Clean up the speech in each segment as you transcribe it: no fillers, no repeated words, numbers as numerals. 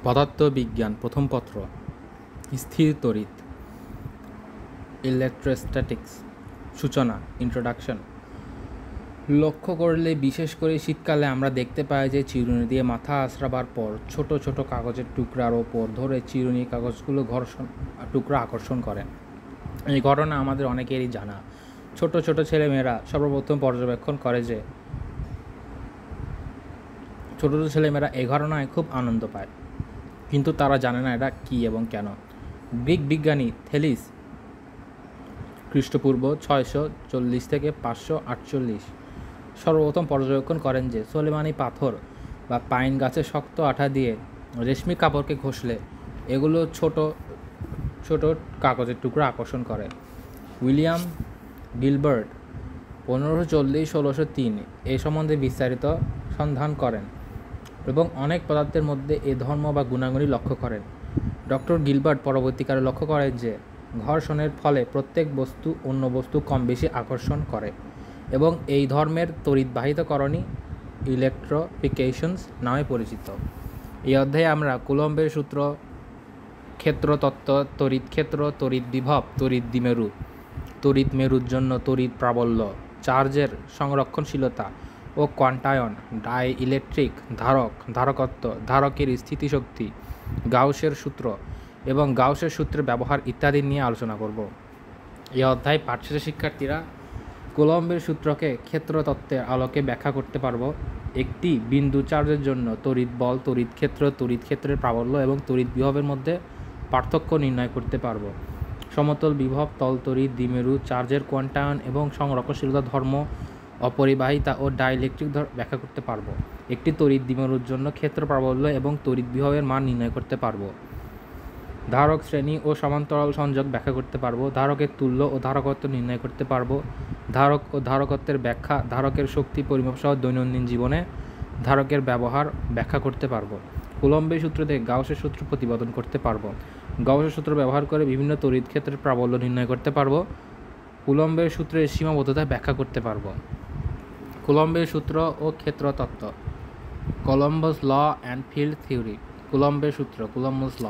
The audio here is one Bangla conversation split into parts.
পদার্থবিজ্ঞান প্রথম পত্র, স্থির তড়িৎ, ইলেকট্রোস্ট্যাটিক্স, সূচনা, ইন্ট্রোডাকশন। লক্ষ্য করলে বিশেষ করে শীতকালে আমরা দেখতে পাই যে চিরুনি দিয়ে মাথা আঁচড়াবার পর ছোট ছোট কাগজের টুকরার ওপর ধরে চিরুনি কাগজগুলো টুকরা আকর্ষণ করে। এই ঘটনা আমাদের অনেকেরই জানা। ছোট ছোট ছেলেমেয়েরা সর্বপ্রথম পর্যবেক্ষণ করে যে ছোট ছোট ছেলেমেয়েরা এই ঘটনায় খুব আনন্দ পায়, কিন্তু তারা জানে না এটা কী এবং কেন। গ্রিক বিজ্ঞানী থেলিস খ্রিস্টপূর্ব 640 থেকে 548 সর্বপ্রথম পর্যবেক্ষণ করেন যে সোলেমানি পাথর বা পাইন গাছের শক্ত আঠা দিয়ে রেশমি কাপড়কে ঘষলে এগুলো ছোট ছোট কাগজের টুকরা আকর্ষণ করে। উইলিয়াম গিলবার্ট 1540-1603 এ সম্বন্ধে বিস্তারিত সন্ধান করেন এবং অনেক পদার্থের মধ্যে এ ধর্ম বা গুণাগুণি লক্ষ্য করেন। ডক্টর গিলবার্ট পরবর্তীকালে লক্ষ্য করেন যে ঘর্ষণের ফলে প্রত্যেক বস্তু অন্য বস্তু কম বেশি আকর্ষণ করে এবং এই ধর্মের তড়িৎবাহিতকরণই ইলেকট্রিফিকেশনস নামে পরিচিত। এই অধ্যায়ে আমরা কুলম্বের সূত্র, ক্ষেত্রতত্ত্ব, তড়িৎ ক্ষেত্র, তড়িৎ বিভব, তড়িৎ দ্বিমেরু, তড়িৎ মেরুর জন্য তড়িৎ প্রাবল্য, চার্জের সংরক্ষণশীলতা ও কোয়ান্টায়ন, ডাই ইলেকট্রিক, ধারক, ধারকত্ব, ধারকের স্থিতিশক্তি, গাউসের সূত্র এবং গাউসের সূত্রের ব্যবহার ইত্যাদি নিয়ে আলোচনা করব। এই অধ্যায় পাঠশেষে শিক্ষার্থীরা কুলম্বের সূত্রকে ক্ষেত্রতত্ত্বের আলোকে ব্যাখ্যা করতে পারব। একটি বিন্দু চার্জের জন্য তড়িৎ বল, তড়িৎ ক্ষেত্র, তড়িৎ ক্ষেত্রের প্রাবল্য এবং তড়িৎ বিভবের মধ্যে পার্থক্য নির্ণয় করতে পারব। সমতল বিভব, তল তড়িৎ, দ্বিমেরু, চার্জের কোয়ান্টায়ন এবং সংরক্ষণশীলতা ধর্ম, অপরিবাহিতা ও ডাইইলেকট্রিক ব্যাখ্যা করতে পারব। একটি তড়িৎ দ্বিমেরুর জন্য ক্ষেত্র প্রাবল্য এবং তড়িৎ বিভবের মান নির্ণয় করতে পারব। ধারক শ্রেণী ও সমান্তরাল সংযোগ ব্যাখ্যা করতে পারব। ধারকের তুল্য ও ধারকত্ব নির্ণয় করতে পারব। ধারক ও ধারকত্বের ব্যাখ্যা, ধারকের শক্তি পরিমাপ সহ দৈনন্দিন জীবনে ধারকের ব্যবহার ব্যাখ্যা করতে পারব। কুলম্বের সূত্র থেকে গাউসের সূত্র প্রতিপাদন করতে পারব। গাউসের সূত্র ব্যবহার করে বিভিন্ন তড়িৎ ক্ষেত্রের প্রাবল্য নির্ণয় করতে পারব। কুলম্বের সূত্রের সীমাবদ্ধতা ব্যাখ্যা করতে পারব। কুলম্বের সূত্র ও ক্ষেত্রতত্ত্ব, Coulomb's law and field theory. কুলম্বের সূত্র, কুলম্বাস ল।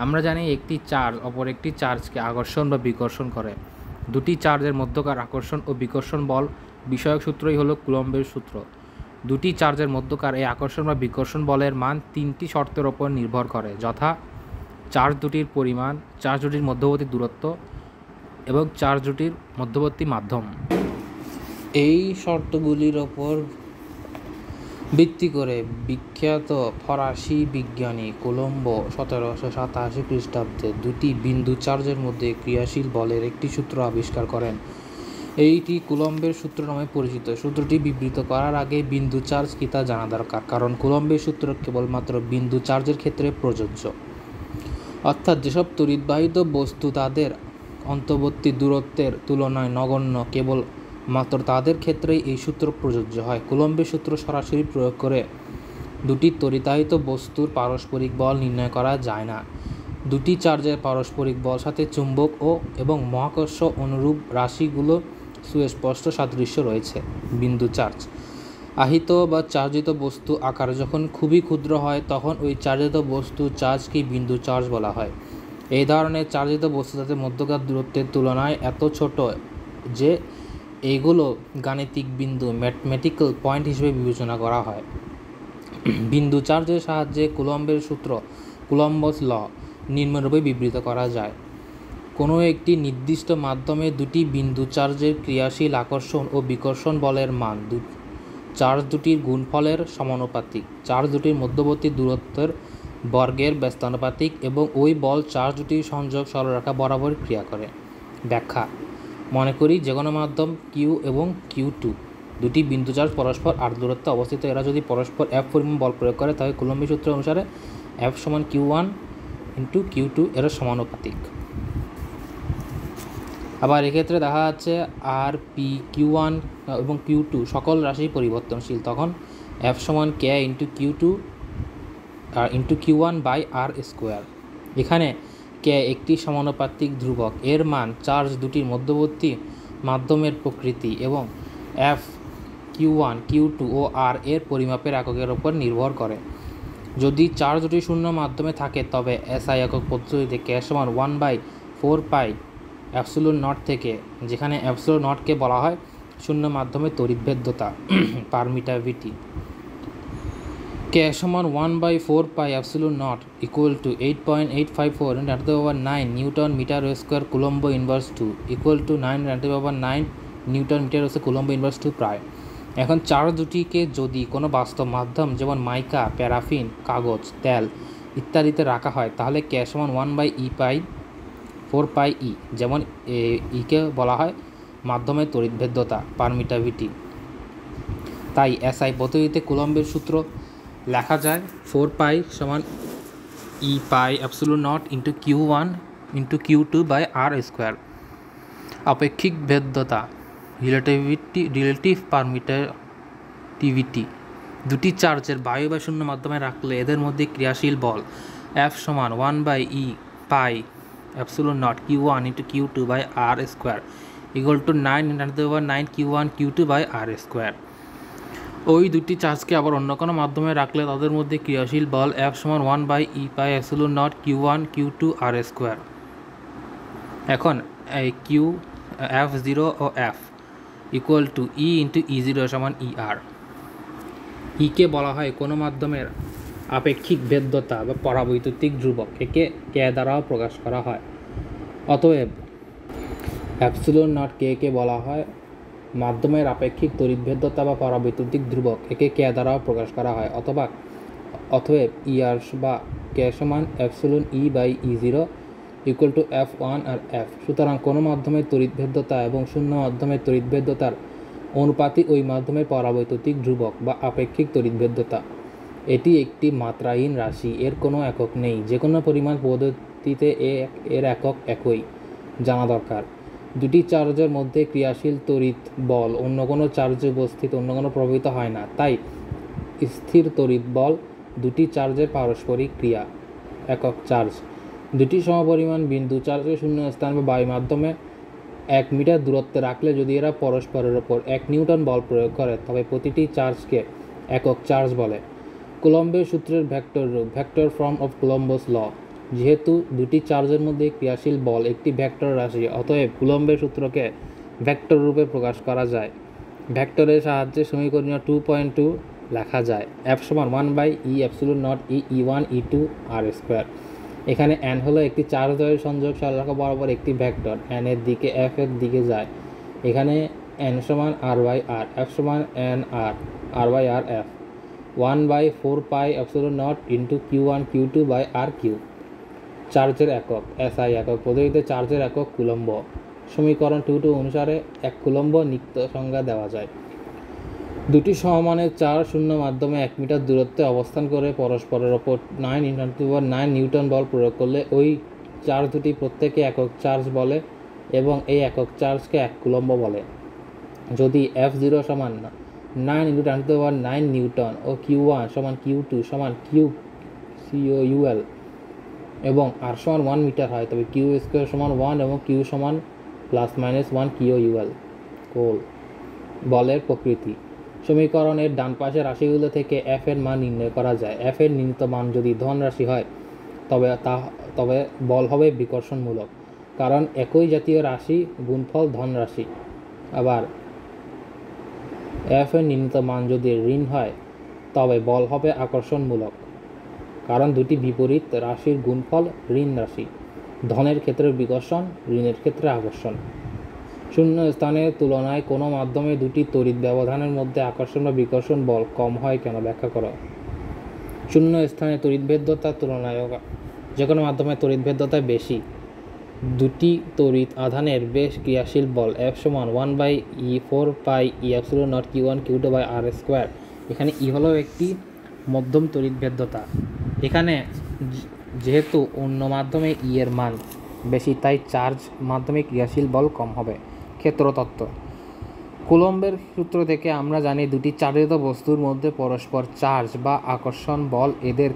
আমরা জানি একটি চার্জ অপর একটি চার্জকে আকর্ষণ বা বিকর্ষণ করে। দুটি চার্জের মধ্যকার আকর্ষণ ও বিকর্ষণ বল বিষয়ক সূত্রই হলো কুলম্বের সূত্র। দুটি চার্জের মধ্যকার এই আকর্ষণ বা বিকর্ষণ বলের মান তিনটি শর্তের ওপর নির্ভর করে, যথা চার্জ দুটির পরিমাণ, চার্জ দুটির মধ্যবর্তী দূরত্ব এবং চার্জ দুটির মধ্যবর্তী মাধ্যম। এই শর্তগুলির ওপর ভিত্তি করে বিখ্যাত ফরাসি বিজ্ঞানী কুলম্ব 1787 খ্রিস্টাব্দে দুটি বিন্দু চার্জের মধ্যে ক্রিয়াশীল বলের একটি সূত্র আবিষ্কার করেন। এইটি কুলম্বের সূত্র নামে পরিচিত। সূত্রটি বিবৃত করার আগে বিন্দু চার্জ কী তা জানা দরকার, কারণ কুলম্বের সূত্র কেবলমাত্র বিন্দু চার্জের ক্ষেত্রে প্রযোজ্য। অর্থাৎ যেসব তড়িৎবাহিত বস্তু তাদের অন্তর্বর্তী দূরত্বের তুলনায় নগণ্য, কেবল মাত্র তাদের ক্ষেত্রেই এই সূত্র প্রযোজ্য হয়। কুলম্বের সূত্র সরাসরি প্রয়োগ করে দুটি তড়িতায়িত বস্তুর পারস্পরিক বল নির্ণয় করা যায় না। দুটি চার্জের পারস্পরিক বল সাথে চুম্বক এবং মহাকর্ষ অনুরূপ রাশিগুলো সুস্পষ্ট সাদৃশ্য রয়েছে। বিন্দু চার্জ, আহিত বা চার্জিত বস্তু আকার যখন খুবই ক্ষুদ্র হয় তখন ওই চার্জিত বস্তু চার্জকেই বিন্দু চার্জ বলা হয়। এই ধরনের চার্জিত বস্তু তাদের মধ্যকার দূরত্বের তুলনায় এত ছোট যে এইগুলো গাণিতিক বিন্দু, ম্যাথমেটিক্যাল পয়েন্ট হিসেবে বিবেচনা করা হয়। বিন্দু চার্জের সাহায্যে কুলম্বের সূত্র, কুলম্বাস ল, নিম্নরূপে বিবৃত করা যায়। কোনো একটি নির্দিষ্ট মাধ্যমে দুটি বিন্দু চার্জের ক্রিয়াশীল আকর্ষণ ও বিকর্ষণ বলের মান চার্জ দুটির গুণফলের সমানুপাতিক, চার্জ দুটির মধ্যবর্তী দূরত্বের বর্গের ব্যস্তানুপাতিক এবং ওই বল চার্জ দুটির সংযোগ সরলরেখা বরাবর ক্রিয়া করে। ব্যাখ্যা: মনে করি যে কোনো মাধ্যম কিউ এবং Q2 দুটি বিন্দু চার্জ পরস্পর আর দূরত্বে অবস্থিত। এরা যদি পরস্পর F পরিমাণ বল প্রয়োগ করে তাহলে কুলম্বের সূত্র অনুসারে F সমান Q1 × Q2 এর সমানুপাতিক। আবার এক্ষেত্রে দেখা যাচ্ছে আর পি, Q1 এবং Q2 সকল রাশি পরিবর্তনশীল, তখন F সমান K × Q2 × Q1/r²। এখানে K একটি সমানুপাতিক ধ্রুবক, এর মান চার্জ দুটির মধ্যবর্তী মাধ্যমের প্রকৃতি এবং F, Q1, Q2 ও R এর পরিমাপের এককের ওপর নির্ভর করে। যদি চার্জ দুটি শূন্য মাধ্যমে থাকে তবে এসআই একক পদ্ধতিতে কে সমান 1/4 পাই অ্যাপসিলন নট থেকে, যেখানে অ্যাপসিলন নটকে বলা হয় শূন্য মাধ্যমে তড়িৎভেদ্যতা পারমিটাভিটি। কে সমান 1/4 pi epsilon naught equal to 8.854 × 10⁹ newton metre square coulomb inverse 2 equal to 9 × 10⁹ newton metre square coulomb inverse 2 প্রায়। এখন চার্জ দুটিকে যদি কোনো বাস্তব মাধ্যম যেমন মাইকা, প্যারাফিন, কাগজ, তেল ইত্যাদিতে রাখা হয় তাহলে কে সমান 1/4 পাই যেমন ইকে বলা হয় মাধ্যমের তড়িৎভেদ্যতা পারমিটাভিটি। তাই এসআই পদ্ধতিতে কুলম্বের সূত্র লেখা যায় 4 পাই সমান E pi epsilon naught into Q1 into Q2 by R square. আপেক্ষিক ভেদ্যতা রিলেটিভ পারমিটাভিটি। দুটি চার্জের বায়ু বা শূন্য মাধ্যমে রাখলে এদের মধ্যে ক্রিয়াশীল বল F সমান 1/E pi epsilon naught Q1 into Q2 by R square equal to 9 × 10⁹ Q1 Q2 by R square. ওই দুটি চার্জকে আবার অন্য কোনো মাধ্যমে রাখলে তাদের মধ্যে ক্রিয়াশীল বল F সমান 1/E pi epsilon naught Q1 Q2 R square. এখন এই F0 ও F equal to E into E0 সমান ER। ইকে বলা হয় কোনো মাধ্যমের আপেক্ষিক ভেদ্যতা বা পরাবৈদ্যুতিক ধ্রুবক, একে কে দ্বারাও প্রকাশ করা হয়। অতএব অ্যাপসিলন নট কে বলা হয় মাধ্যমের আপেক্ষিক তড়িৎভেদ্যতা বা পরাবৈদ্যুতিক ধ্রুবক, একে কে দ্বারাও প্রকাশ করা হয়। অতএব ER বা কে সমান epsilon E/E0 equal to F1 আর F। সুতরাং কোনো মাধ্যমের তড়িৎভেদ্যতা এবং শূন্য মাধ্যমের তড়িৎভেদ্যতার অনুপাতই ওই মাধ্যমের পরাবৈদ্যুতিক ধ্রুবক বা আপেক্ষিক তড়িৎভেদ্যতা। এটি একটি মাত্রাহীন রাশি, এর কোনো একক নেই। যে কোনো পরিমাণ পদ্ধতিতে এর একক একই জানা দরকার। দুটি চার্জের মধ্যে ক্রিয়াশীল তড়িৎ বল অন্য কোনো চার্জে উপস্থিত অন্য কোনো প্রভাবিত হয় না, তাই স্থির তড়িৎ বল দুটি চার্জের পারস্পরিক ক্রিয়া। একক চার্জ দুটি সমপরিমাণ বিন্দু চার্জকে শূন্য স্থান বা বায়ু মাধ্যমে 1 মিটার দূরত্বে রাখলে যদি এরা পরস্পরের ওপর 1 নিউটন বল প্রয়োগ করে তবে প্রতিটি চার্জকে একক চার্জ বলে। কুলম্বের সূত্রের ভেক্টর রূপ, vector form of Coulomb's law. যেহেতু দুটি চার্জের মধ্যে ক্রিয়াশীল বল একটি ভেক্টর রাশি, অতএব কুলম্বের সূত্রকে ভেক্টর রূপে প্রকাশ করা যায়। ভেক্টরের সাহায্যে সমীকরণীয় 2.2 লেখা যায়। F সমান 1/E epsilon naught E1 E2 R square. এখানে n হলো একটি চার্জদ্বয়ের সংযোগ সরলরেখা বরাবর একটি ভেক্টর, n এর দিকে F এর দিকে যায়। এখানে n সমান R/R, F সমান NR, R/R F। 1/4 epsilon naught into Q1 Q2 by R Q. চার্জের একক এসআই একক পদ্ধতিতে চার্জের একক কুলম্ব। সমীকরণ 2 অনুসারে 1 কুলম্ব নিত্য সংজ্ঞা দেওয়া যায়। দুটি সমমানের চার্জ শূন্য মাধ্যমে 1 মিটার দূরত্বে অবস্থান করে পরস্পরের ওপর 9 × 10⁹ নিউটন বল প্রয়োগ করলে ওই চার্জ দুটি প্রত্যেকে একক চার্জ বলে এবং এই একক চার্জকে 1 কুলম্ব বলে। যদি F0 সমান 9 × 10⁹ নিউটন ও Q1 সমান Q2 সমান QCOUL এবং R সমান 1 মিটার হয় তবে Q স্কোয়ার সমান 1 এবং Q সমান ±1 KOUL বলের প্রকৃতি। সমীকরণের ডান পাশের রাশিগুলো থেকে F এর মান নির্ণয় করা যায়। F এর নির্ণীত মান যদি ধন রাশি হয় তবে বল হবে বিকর্ষণমূলক, কারণ একই জাতীয় রাশি গুণফল ধন রাশি। আবার F এর নির্ণীত মান যদি ঋণ হয় তবে বল হবে আকর্ষণমূলক, কারণ দুটি বিপরীত রাশির গুণফল ঋণ রাশি। ধনের ক্ষেত্রে বিকর্ষণ, ঋণের ক্ষেত্রে আকর্ষণ। শূন্য স্থানের তুলনায় কোনো মাধ্যমে দুটি তড়িৎ ব্যবধানের মধ্যে আকর্ষণ বা বিকর্ষণ বল কম হয় কেন, ব্যাখ্যা করো। শূন্য স্থানে তড়িৎভেদ্যতার তুলনায় যে কোনো মাধ্যমে তড়িৎভেদ্যতা বেশি। দুটি তড়িৎ আধানের বেশ ক্রিয়াশীল বল F সমান 1/E4 epsilon naught Q1 Q2 by R square. এখানে ই হলো একটি মধ্যম তড়িৎভেদ্যতা। এখানে যেহেতু অন্য মাধ্যমে ই এর মান বেশি তাই চার্জ মাধ্যমে ক্রিয়াশীল বল কম হবে। ক্ষেত্রতত্ত্ব কুলম্বের সূত্র থেকে আমরা জানি দুটি চার্জিত বস্তুর মধ্যে পরস্পর চার্জ বা আকর্ষণ বল এদের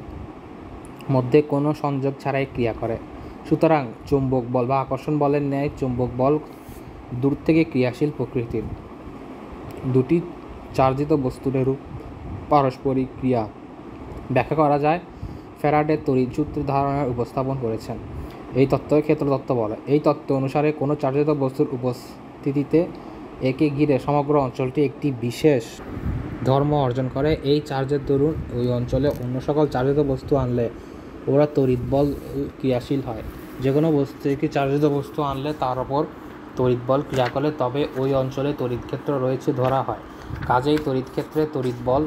মধ্যে কোনো সংযোগ ছাড়াই ক্রিয়া করে। সুতরাং চৌম্বক বল বা আকর্ষণ বলের ন্যায় চৌম্বক বল দূর থেকে ক্রিয়াশীল প্রকৃতির। দুটি চার্জিত বস্তুর এরূপ পারস্পরিক ক্রিয়া ব্যাখ্যা করা যায়। ফ্যারাডে তড়িৎ সূত্রের ধারণা উপস্থাপন করেছেন। এই তত্ত্বকে ক্ষেত্র তত্ত্ব বলে। এই তত্ত্ব অনুসারে কোনো চার্জজাত বস্তুর উপস্থিতিতে একে ঘিরে সমগ্র অঞ্চলটি একটি বিশেষ ধর্ম অর্জন করে। এই চার্জের দরুন ওই অঞ্চলে অন্য সকল চার্জজাত বস্তু আনলে ওরা তড়িৎ বল ক্রিয়াশীল হয়। যে কোনো বস্তু একটি চার্জজাত বস্তু আনলে তার ওপর তড়িৎ বল ক্রিয়া করলে তবে ওই অঞ্চলে তড়িৎ ক্ষেত্র রয়েছে ধরা হয়। কাজেই তড়িৎ ক্ষেত্রে তড়িৎ বল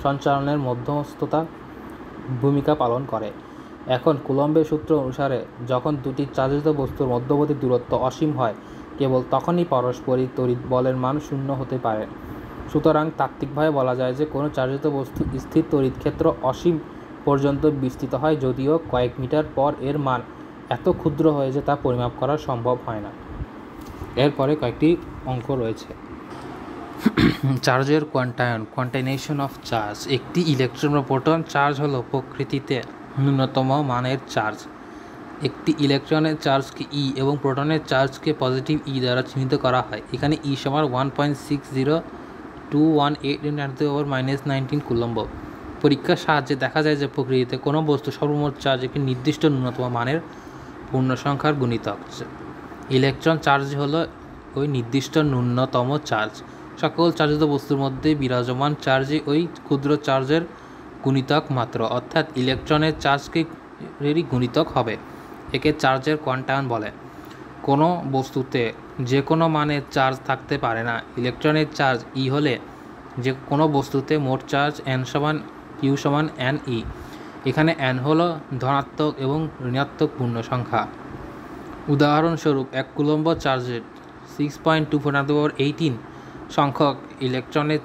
সঞ্চালনের মধ্যস্থতা ভূমিকা পালন করে। এখন কুলম্বের সূত্র অনুসারে যখন দুটি চার্জজাত বস্তুর মধ্যবর্তী দূরত্ব অসীম হয় কেবল তখনই পারস্পরিক তড়িৎ বলের মান শূন্য হতে পারে। সুতরাং তাত্ত্বিকভাবে বলা যায় যে কোনো চার্জজাত বস্তু স্থির তড়িৎ ক্ষেত্র অসীম পর্যন্ত বিস্তৃত হয়, যদিও কয়েক মিটার পর এর মান এত ক্ষুদ্র হয় যে তা পরিমাপ করা সম্ভব হয় না। এরপরে কয়েকটি অঙ্ক রয়েছে। চার্জের কোয়ান্টাইনেশন অফ চার্জ। একটি ইলেকট্রন বা প্রোটন চার্জ হলো প্রকৃতিতে ন্যূনতম মানের চার্জ। একটি ইলেকট্রনের চার্জকে ই এবং প্রোটনের চার্জকে পজিটিভ ই দ্বারা চিহ্নিত করা হয়। এখানে ই সমান 1.60218 × 10⁻⁻19 কুলম্ব। পরীক্ষার সাহায্যে দেখা যায় যে প্রকৃতিতে কোনো বস্তু সর্বমোট চার্জ একটি নির্দিষ্ট ন্যূনতম মানের পূর্ণসংখ্যার গুণিতক। ইলেকট্রন চার্জ হলো ওই নির্দিষ্ট ন্যূনতম চার্জ। সকল চার্জজাত বস্তুর মধ্যে বিরাজমান চার্জই ওই ক্ষুদ্র চার্জের গুণিতক মাত্র, অর্থাৎ ইলেকট্রনের চার্জেরই গুণিতক হবে। একে চার্জের কোয়ান্টায়ন বলে। কোনো বস্তুতে যে কোনো মানের চার্জ থাকতে পারে না। ইলেকট্রনের চার্জ ই হলে যে কোনো বস্তুতে মোট চার্জ n সমান q সমান n e। এখানে n হলো ধনাত্মক এবং ঋণাত্মক পূর্ণ সংখ্যা। উদাহরণস্বরূপ 1 কুলম্ব চার্জের 6.24 সংখ্যক ইলেকট্রনের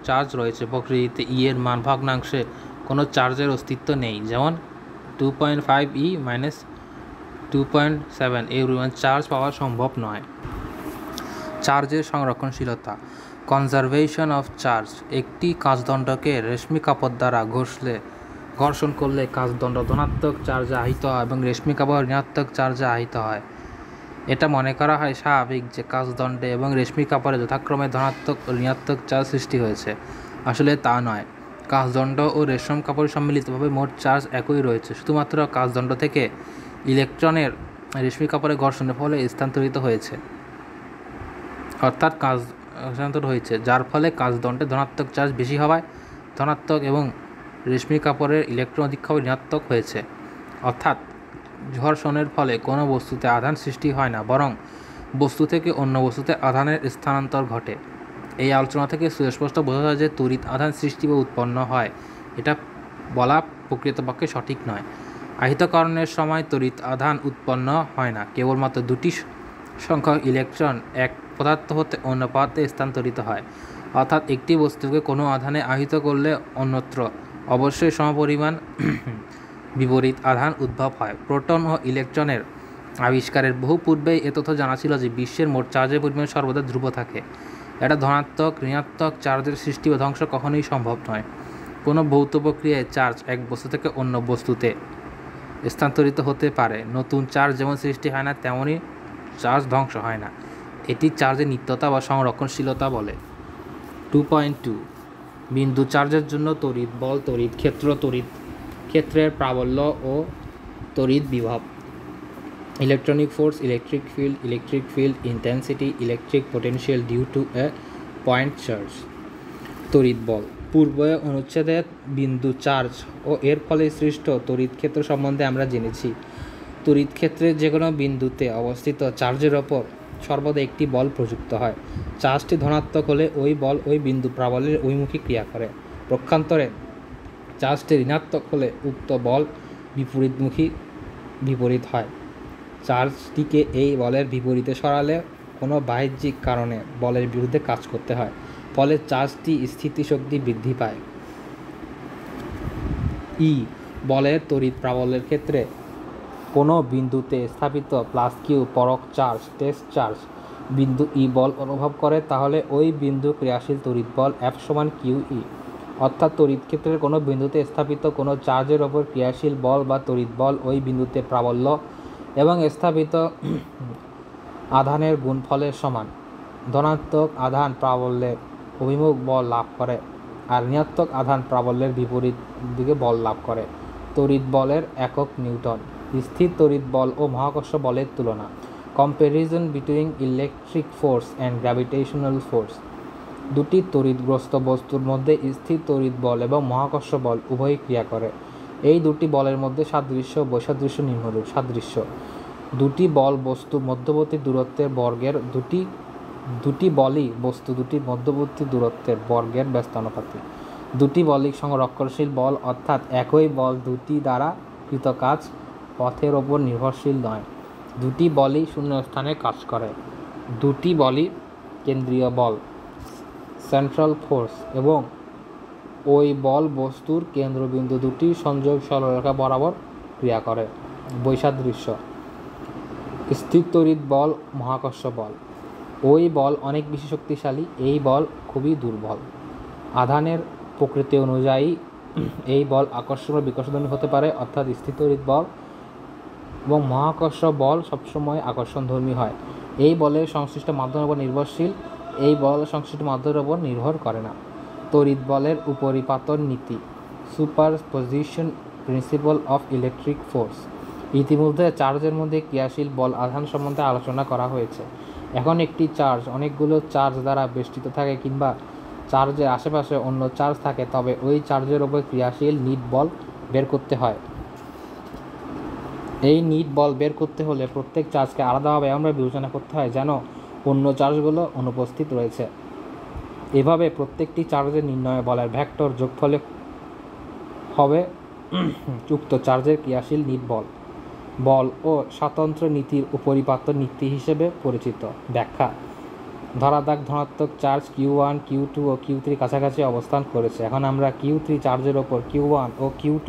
চার্জ রয়েছে। প্রকৃতিতে ই এর মান ভগ্নাংশে কোনো চার্জের অস্তিত্ব নেই, যেমন 2.5 e - 2.7 এর পরিমাণ চার্জ পাওয়া সম্ভব নয়। চার্জের সংরক্ষণশীলতা। Conservation of charge. একটি কাঁচদণ্ডকে রেশমি কাপড় দ্বারা ঘর্ষণ করলে কাঁচদণ্ড ধনাত্মক চার্জে আহিত হয় এবং রেশমি কাপড় ঋণাত্মক চার্জে আহিত হয়। এটা মনে করা হয় স্বাভাবিক যে কাঁচদণ্ডে এবং রেশমি কাপড়ে যথাক্রমে ধনাত্মক ও ঋণাত্মক চার্জ সৃষ্টি হয়েছে। আসলে তা নয়। কাঁচদণ্ড ও রেশম কাপড় সম্মিলিতভাবে মোট চার্জ একই রয়েছে, শুধুমাত্র কাঁচদণ্ড থেকে ইলেকট্রনের রেশমি কাপড়ে ঘর্ষণের ফলে স্থানান্তরিত হয়েছে, যার ফলে কাঁচদণ্ডে ধনাত্মক চার্জ বেশি হওয়ায় ধনাত্মক এবং রেশমি কাপড়ের ইলেকট্রন অধিকভাবে ঋণাত্মক হয়েছে। অর্থাৎ ঘর্ষণের ফলে কোনো বস্তুতে আধান সৃষ্টি হয় না, বরং বস্তু থেকে অন্য বস্তুতে আধানের স্থানান্তর ঘটে। এই আলোচনা থেকে সুস্পষ্ট বোঝা যায় যে তড়িৎ আধান সৃষ্টি বা উৎপন্ন হয়, এটা বলা প্রকৃতপক্ষে সঠিক নয়। আহিতকরণের সময় তড়িৎ আধান উৎপন্ন হয় না, কেবলমাত্র দুটি সংখ্যক ইলেকট্রন এক পদার্থ হতে অন্য পদার্থে স্থানান্তরিত হয়। অর্থাৎ একটি বস্তুকে কোনো আধানে আহিত করলে অন্যত্র অবশ্যই সমপরিমাণ বিপরীত আধান উদ্ভব হয়। প্রোটন ও ইলেকট্রনের আবিষ্কারের বহু পূর্বেই এ তথ্য জানা ছিল যে বিশ্বের মোট চার্জের পরিমাণ সর্বদা ধ্রুব থাকে। এটা ধনাত্মক ঋণাত্মক চার্জের সৃষ্টি বা ধ্বংস কখনোই সম্ভব নয়। কোনো ভৌত প্রক্রিয়ায় চার্জ এক বস্তু থেকে অন্য বস্তুতে স্থানান্তরিত হতে পারে। নতুন চার্জ যেমন সৃষ্টি হয় না, তেমনই চার্জ ধ্বংস হয় না। এটি চার্জের নিত্যতা বা সংরক্ষণশীলতা বলে। 2.2 বিন্দু চার্জের জন্য তড়িৎ বল, তড়িৎ ক্ষেত্র, তড়িৎ ক্ষেত্রের প্রাবল্য ও তড়িৎ বিভব। Electronic force, electric field intensity, electric potential due to a point charge. তড়িৎ বল। পূর্বে অনুচ্ছেদে বিন্দু চার্জ ও এর ফলে সৃষ্ট তড়িৎ ক্ষেত্র সম্বন্ধে আমরা জেনেছি। তড়িৎ ক্ষেত্রে যে কোনো বিন্দুতে অবস্থিত চার্জের ওপর সর্বদা একটি বল প্রযুক্ত হয়। চার্জটি ধনাত্মক হলে ওই বল ওই বিন্দু প্রাবল্যের অভিমুখী ক্রিয়া করে। পক্ষান্তরে চার্জটি ঋণাত্মক হলে উক্ত বল বিপরীত হয়। চার্জটিকে এই বলের বিপরীতে সরালে কোনো বাহ্যিক কারণে বলের বিরুদ্ধে কাজ করতে হয়, ফলে চার্জটি স্থিতিশক্তি বৃদ্ধি পায়। ই বলের তড়িৎ প্রাবল্যের ক্ষেত্রে কোনো বিন্দুতে স্থাপিত +q পরক চার্জ, টেস্ট চার্জ বিন্দু ই বল অনুভব করে, তাহলে ওই বিন্দু ক্রিয়াশীল তড়িৎ বল F সমান QE। অর্থাৎ তড়িৎ ক্ষেত্রের কোনো বিন্দুতে স্থাপিত কোনো চার্জের ওপর ক্রিয়াশীল বল বা তড়িৎ বল ওই বিন্দুতে প্রাবল্য এবং স্থাপিত আধানের গুণফলের সমান। ধনাত্মক আধান প্রাবল্যের অভিমুখ বল লাভ করে আর ঋণাত্মক আধান প্রাবল্যের বিপরীত দিকে বল লাভ করে। তড়িৎ বলের একক নিউটন। স্থির তড়িৎ বল ও মহাকর্ষ বলের তুলনা। Comparison between electric force and gravitational force. দুটি তড়িৎগ্রস্ত বস্তুর মধ্যে স্থির তড়িৎ বল এবং মহাকর্ষ বল উভয়ই ক্রিয়া করে। এই দুটি বলের মধ্যে সাদৃশ্য ও বৈসাদৃশ্য নিম্নরূপ। সাদৃশ্য: দুটি বল বস্তু মধ্যবর্তী দূরত্বের বর্গের দুটি বলই বস্তু দুটির মধ্যবর্তী দূরত্বের বর্গের ব্যস্তানুপাতিক। দুটি বলই সংরক্ষণশীল বল, অর্থাৎ একই বল দুটি দ্বারা কৃত কাজ পথের ওপর নির্ভরশীল নয়। দুটি বলই শূন্যস্থানে কাজ করে। দুটি বলই কেন্দ্রীয় বল, সেন্ট্রাল ফোর্স, এবং ওই বল বস্তুর কেন্দ্রবিন্দু দুটি সংযোগ সরলরেখা বরাবর ক্রিয়া করে। বৈসাদৃশ্য: স্থির তড়িৎ বল, মহাকর্ষ বল। ওই বল অনেক বেশি শক্তিশালী, এই বল খুবই দুর্বল। আধানের প্রকৃতি অনুযায়ী এই বল আকর্ষণ বা বিকর্ষণধর্মী হতে পারে, অর্থাৎ স্থির তড়িৎ বল এবং মহাকর্ষ বল সবসময় আকর্ষণধর্মী হয়। এই বলের সংশ্লিষ্ট মাধ্যমের উপর নির্ভরশীল, এই বল সংশ্লিষ্ট মাধ্যমের উপর নির্ভর করে না। তড়িৎ বলের উপরিপাতন নীতি, superposition principal of electric force. ইতিমধ্যে চার্জের মধ্যে ক্রিয়াশীল বল আধান সম্বন্ধে আলোচনা করা হয়েছে। এখন একটি চার্জ অনেকগুলো চার্জ দ্বারা বেষ্টিত থাকে কিংবা চার্জের আশেপাশে অন্য চার্জ থাকে, তবে ওই চার্জের উপর ক্রিয়াশীল নিট বল বের করতে হয়। এই নিট বল বের করতে হলে প্রত্যেক চার্জকে আলাদাভাবে এমনভাবে বিবেচনা করতে হয় যেন অন্য চার্জগুলো অনুপস্থিত রয়েছে। এভাবে প্রত্যেকটি চার্জের নির্ণয় বলের ভেক্টর যোগফলে হবে উক্ত চার্জের ক্রিয়াশীল নিট বল। বল ও স্বতন্ত্র নীতির উপরিপাতন নীতি হিসেবে পরিচিত। ব্যাখ্যা: ধরা যাক ধনাত্মক চার্জ Q1, Q2 ও Q3 কাছাকাছি অবস্থান করেছে। এখন আমরা Q3 চার্জের ওপর Q1 ও Q2